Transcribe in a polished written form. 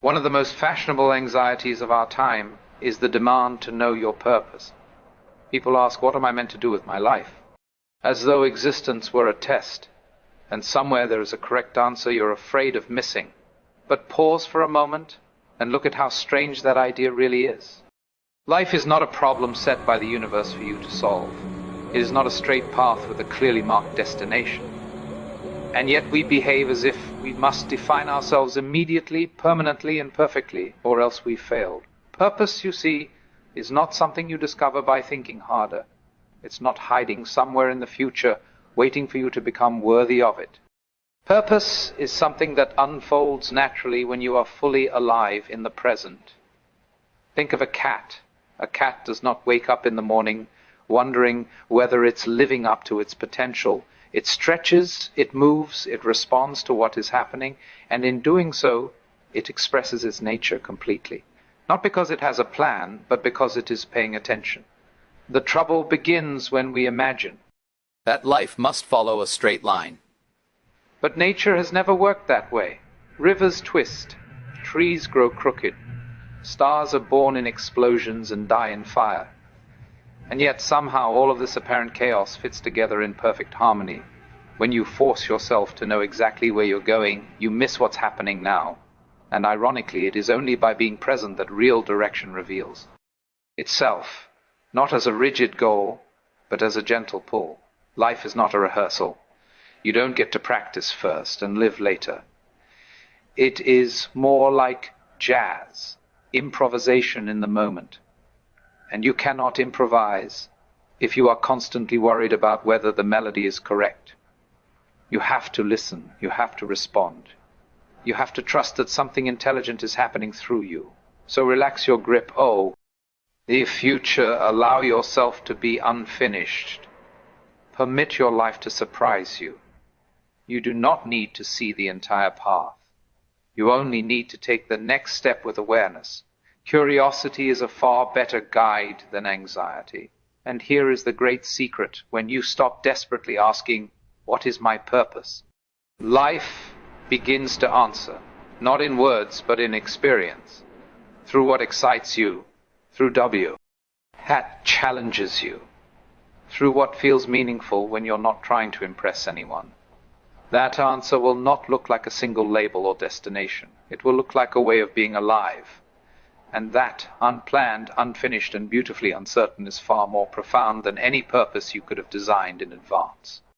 One of the most fashionable anxieties of our time is the demand to know your purpose. People ask, what am I meant to do with my life? As though existence were a test, and somewhere there is a correct answer you're afraid of missing. But pause for a moment and look at how strange that idea really is. Life is not a problem set by the universe for you to solve. It is not a straight path with a clearly marked destination. And yet we behave as if we must define ourselves immediately, permanently, and perfectly, or else we failed. Purpose, you see, is not something you discover by thinking harder. It's not hiding somewhere in the future, waiting for you to become worthy of it. Purpose is something that unfolds naturally when you are fully alive in the present. Think of a cat. A cat does not wake up in the morning wondering whether it's living up to its potential. It stretches, it moves, it responds to what is happening, and in doing so, it expresses its nature completely. Not because it has a plan, but because it is paying attention. The trouble begins when we imagine that life must follow a straight line. But nature has never worked that way. Rivers twist, trees grow crooked, stars are born in explosions and die in fire. And yet somehow all of this apparent chaos fits together in perfect harmony. When you force yourself to know exactly where you're going, you miss what's happening now. And ironically, it is only by being present that real direction reveals itself, not as a rigid goal, but as a gentle pull. Life is not a rehearsal. You don't get to practice first and live later. It is more like jazz, improvisation in the moment. And you cannot improvise if you are constantly worried about whether the melody is correct. You have to listen. You have to respond. You have to trust that something intelligent is happening through you. So relax your grip. Oh, the future, allow yourself to be unfinished. Permit your life to surprise you. You do not need to see the entire path. You only need to take the next step with awareness. Curiosity is a far better guide than anxiety. And here is the great secret: when you stop desperately asking, what is my purpose? Life begins to answer, not in words, but in experience. Through what excites you, through that challenges you, through what feels meaningful when you're not trying to impress anyone. That answer will not look like a single label or destination. It will look like a way of being alive. And that, unplanned, unfinished, and beautifully uncertain, is far more profound than any purpose you could have designed in advance.